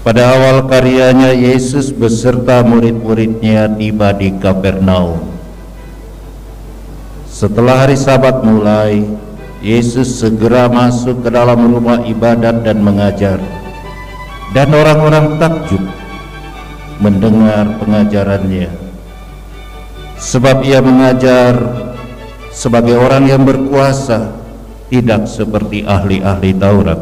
Pada awal karyanya, Yesus beserta murid-muridnya tiba di Kapernaum. Setelah hari Sabat mulai, Yesus segera masuk ke dalam rumah ibadat dan mengajar. Dan orang-orang takjub mendengar pengajarannya, sebab ia mengajar sebagai orang yang berkuasa, tidak seperti ahli-ahli Taurat.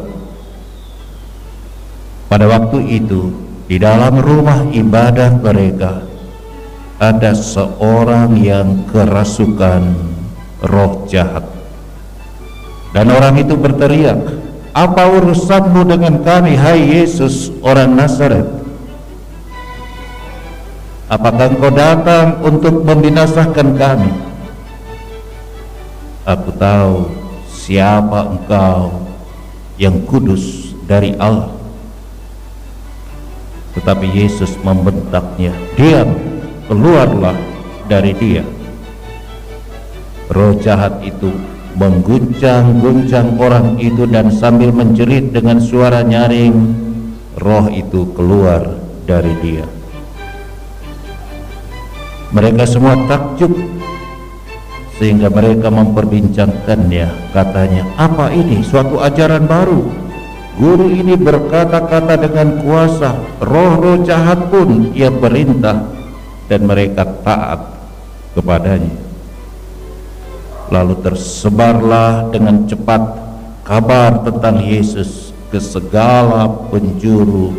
Pada waktu itu, di dalam rumah ibadat mereka ada seorang yang kerasukan roh jahat. Dan orang itu berteriak, "Apa urusanmu dengan kami, hai Yesus, orang Nazaret? Apakah engkau datang untuk membinasakan kami? Aku tahu siapa engkau, yang kudus dari Allah." Tetapi Yesus membentaknya, "Diam, keluarlah dari dia." Roh jahat itu mengguncang-guncang orang itu, dan sambil menjerit dengan suara nyaring, roh itu keluar dari dia. Mereka semua takjub, sehingga mereka memperbincangkannya. Katanya, "Apa ini? Suatu ajaran baru. Guru ini berkata-kata dengan kuasa, roh-roh jahat pun ia perintah, dan mereka taat kepadanya." Lalu tersebarlah dengan cepat kabar tentang Yesus ke segala penjuru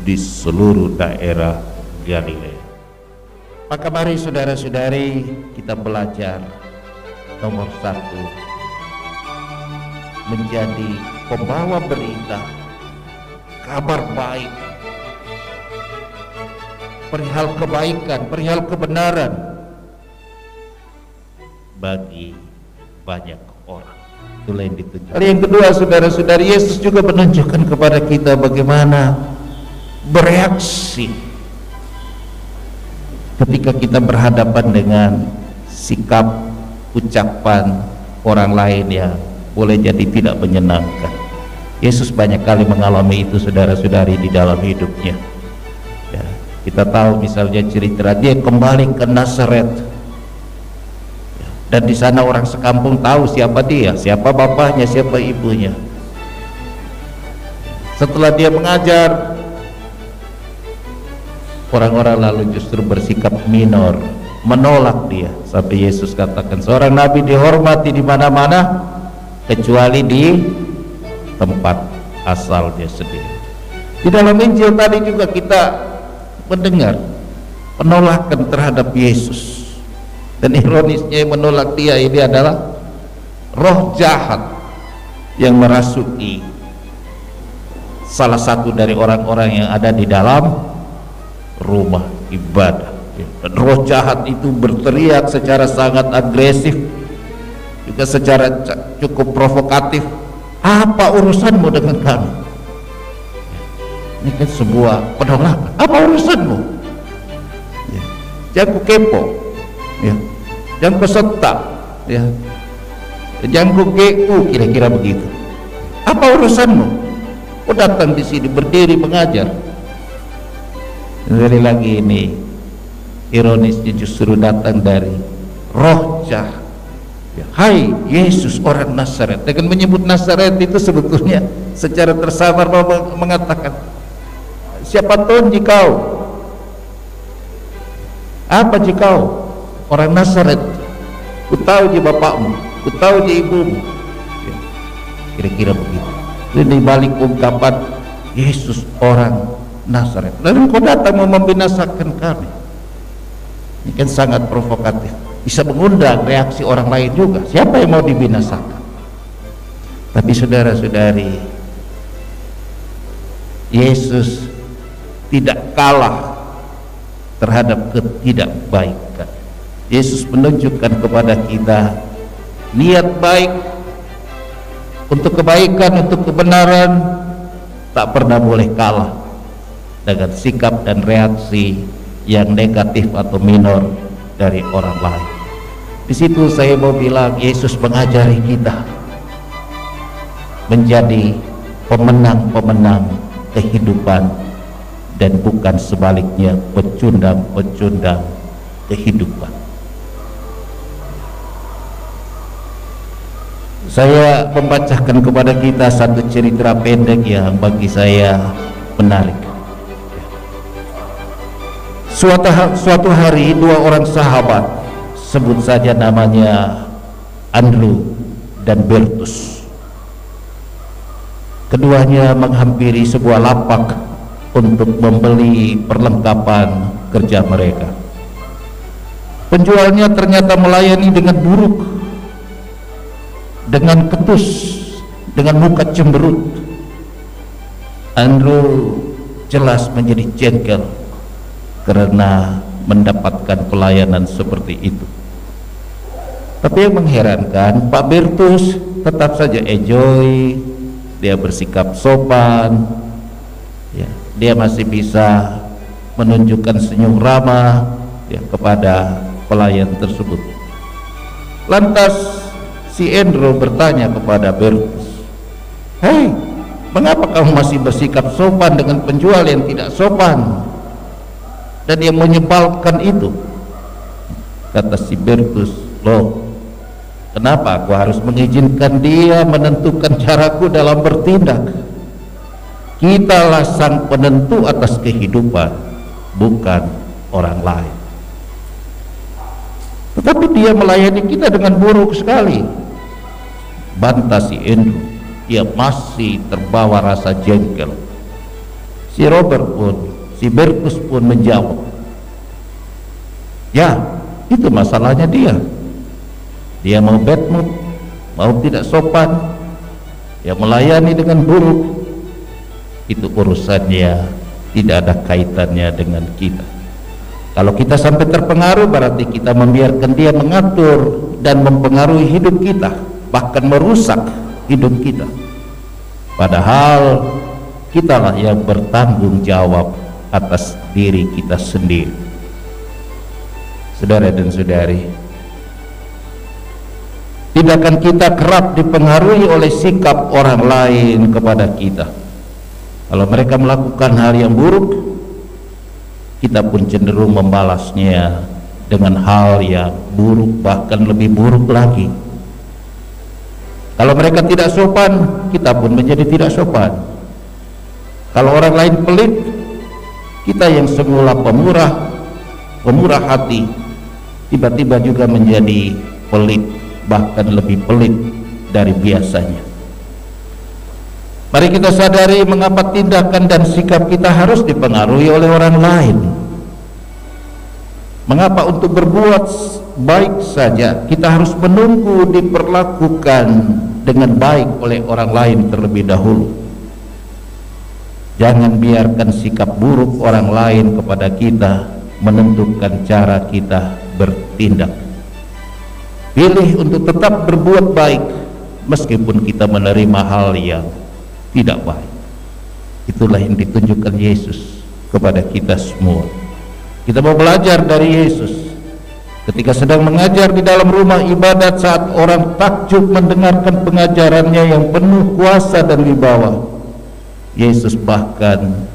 di seluruh daerah Galilea. Maka mari saudara-saudari kita belajar nomor satu, menjadi pembawa berita kabar baik, perihal kebaikan, perihal kebenaran bagi banyak orang. Itulah yang ditunjukkan. Yang kedua, saudara-saudari, Yesus juga menunjukkan kepada kita bagaimana bereaksi ketika kita berhadapan dengan sikap, ucapan orang lain yang boleh jadi tidak menyenangkan. Yesus banyak kali mengalami itu, saudara-saudari, di dalam hidupnya. Ya, kita tahu misalnya cerita dia kembali ke Nazaret, ya, dan di sana orang sekampung tahu siapa dia, siapa bapaknya, siapa ibunya. Setelah dia mengajar, orang-orang lalu justru bersikap minor, menolak dia, sampai Yesus katakan, "Seorang nabi dihormati di mana-mana kecuali di tempat asal dia sendiri." Di dalam Injil tadi juga kita mendengar penolakan terhadap Yesus, dan ironisnya yang menolak dia ini adalah roh jahat yang merasuki salah satu dari orang-orang yang ada di dalam rumah ibadah. Dan roh jahat itu berteriak secara sangat agresif, juga secara cukup provokatif, "Apa urusanmu dengan kami?" Ini kan sebuah penolakan. Apa urusanmu? Ya. Jangan ku kepo, ya. Jangan ku setak, ya. Jangan ku GU, kira-kira begitu. Apa urusanmu? Kau datang di sini berdiri mengajar. Sekali lagi ini ironisnya justru datang dari roh jahat. "Hai Yesus, orang Nazaret." Dengan menyebut Nazaret itu sebetulnya secara tersamar mengatakan, "Siapa Tuhan jikau? Apa jikau? Orang Nazaret. Ku tahu je bapakmu, ku tahu je ibumu." Ya, kira-kira begitu. Ini balik ungkapan Yesus orang Nazaret. Lalu kau datang mau membinasakan kami. Ini kan sangat provokatif, bisa mengundang reaksi orang lain juga. Siapa yang mau dibinasakan? Tapi saudara-saudari, Yesus tidak kalah terhadap ketidakbaikan. Yesus menunjukkan kepada kita niat baik untuk kebaikan, untuk kebenaran, tak pernah boleh kalah dengan sikap dan reaksi yang negatif atau minor dari orang lain. Di situ saya mau bilang, Yesus mengajari kita menjadi pemenang-pemenang kehidupan dan bukan sebaliknya pecundang-pecundang kehidupan. Saya membacakan kepada kita satu cerita pendek yang bagi saya menarik. Suatu hari dua orang sahabat, sebut saja namanya Andrew dan Bertus, keduanya menghampiri sebuah lapak untuk membeli perlengkapan kerja mereka. Penjualnya ternyata melayani dengan buruk, dengan ketus, dengan muka cemberut. Andrew jelas menjadi jengkel karena mendapatkan pelayanan seperti itu. Tapi yang mengherankan, Pak Bertus tetap saja enjoy, dia bersikap sopan, ya, dia masih bisa menunjukkan senyum ramah, ya, kepada pelayan tersebut. Lantas si Andrew bertanya kepada Bertus, "Hei, mengapa kamu masih bersikap sopan dengan penjual yang tidak sopan dan yang menyebalkan itu?" Kata si Bertus, "Loh, kenapa aku harus mengizinkan dia menentukan caraku dalam bertindak? Kitalah sang penentu atas kehidupan, bukan orang lain." Tetapi dia melayani kita dengan buruk sekali, bantah si Andrew. Dia masih terbawa rasa jengkel. Si Bertus pun menjawab, "Ya, itu masalahnya dia. Dia mau bad mood, mau tidak sopan, dia melayani dengan buruk. Itu urusannya, tidak ada kaitannya dengan kita. Kalau kita sampai terpengaruh, berarti kita membiarkan dia mengatur dan mempengaruhi hidup kita, bahkan merusak hidup kita. Padahal kitalah yang bertanggung jawab atas diri kita sendiri." Saudara dan saudari, tindakan kita kerap dipengaruhi oleh sikap orang lain kepada kita. Kalau mereka melakukan hal yang buruk, kita pun cenderung membalasnya dengan hal yang buruk, bahkan lebih buruk lagi. Kalau mereka tidak sopan, kita pun menjadi tidak sopan. Kalau orang lain pelit, kita yang semula pemurah hati, tiba-tiba juga menjadi pelit, bahkan lebih pelit dari biasanya. Mari kita sadari mengapa tindakan dan sikap kita harus dipengaruhi oleh orang lain. Mengapa untuk berbuat baik saja kita harus menunggu diperlakukan dengan baik oleh orang lain terlebih dahulu. Jangan biarkan sikap buruk orang lain kepada kita menentukan cara kita bertindak. Pilih untuk tetap berbuat baik meskipun kita menerima hal yang tidak baik. Itulah yang ditunjukkan Yesus kepada kita semua. Kita mau belajar dari Yesus. Ketika sedang mengajar di dalam rumah ibadat, saat orang takjub mendengarkan pengajarannya yang penuh kuasa dan wibawa, Yesus bahkan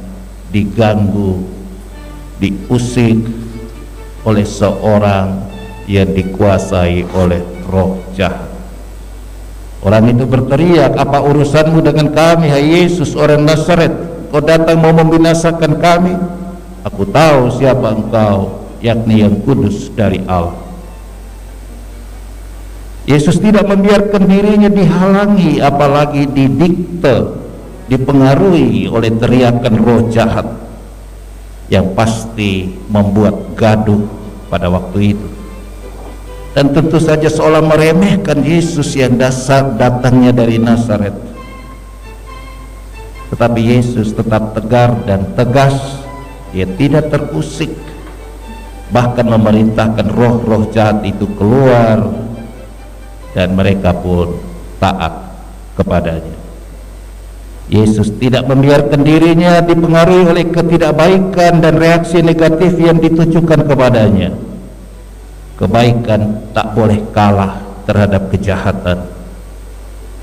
diganggu, diusik oleh seorang yang dikuasai oleh roh jahat. Orang itu berteriak, "Apa urusanmu dengan kami, hai Yesus orang Nazaret? Kau datang mau membinasakan kami? Aku tahu siapa engkau, yakni yang kudus dari Allah." Yesus tidak membiarkan dirinya dihalangi, apalagi didikte, dipengaruhi oleh teriakan roh jahat yang pasti membuat gaduh pada waktu itu. Dan tentu saja seolah meremehkan Yesus yang datangnya dari Nazaret. Tetapi Yesus tetap tegar dan tegas. Dia tidak terusik, bahkan memerintahkan roh-roh jahat itu keluar, dan mereka pun taat kepadanya. Yesus tidak membiarkan dirinya dipengaruhi oleh ketidakbaikan dan reaksi negatif yang ditujukan kepadanya. Kebaikan tak boleh kalah terhadap kejahatan.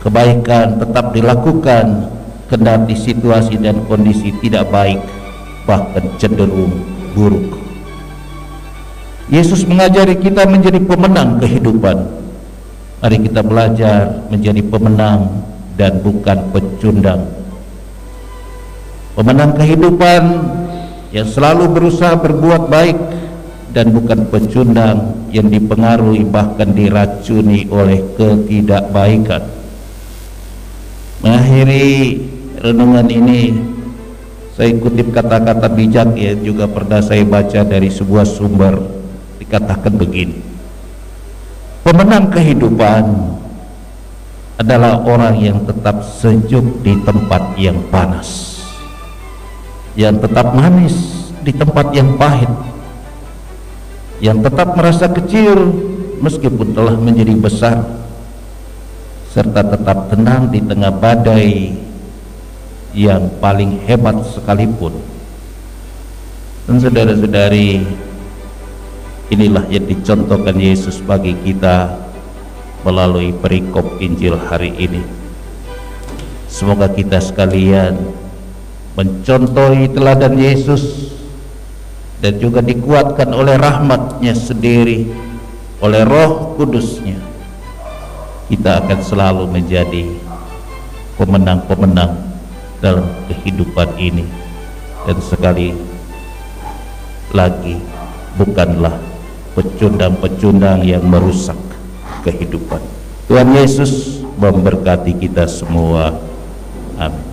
Kebaikan tetap dilakukan kendati situasi dan kondisi tidak baik bahkan cenderung buruk. Yesus mengajari kita menjadi pemenang kehidupan. Mari kita belajar menjadi pemenang dan bukan pecundang. Pemenang kehidupan yang selalu berusaha berbuat baik dan bukan pecundang yang dipengaruhi bahkan diracuni oleh ketidakbaikan. Mengakhiri renungan ini, saya kutip kata-kata bijak yang juga pernah saya baca dari sebuah sumber. Dikatakan begini: pemenang kehidupan adalah orang yang tetap sejuk di tempat yang panas, yang tetap manis di tempat yang pahit, yang tetap merasa kecil meskipun telah menjadi besar, serta tetap tenang di tengah badai yang paling hebat sekalipun. Dan saudara-saudari, inilah yang dicontohkan Yesus bagi kita melalui perikop Injil hari ini. Semoga kita sekalian mencontohi teladan Yesus dan juga dikuatkan oleh rahmat-Nya sendiri, oleh Roh Kudus-Nya. Kita akan selalu menjadi pemenang-pemenang dalam kehidupan ini, dan sekali lagi bukanlah pecundang-pecundang yang merusak kehidupan. Tuhan Yesus memberkati kita semua. Amin.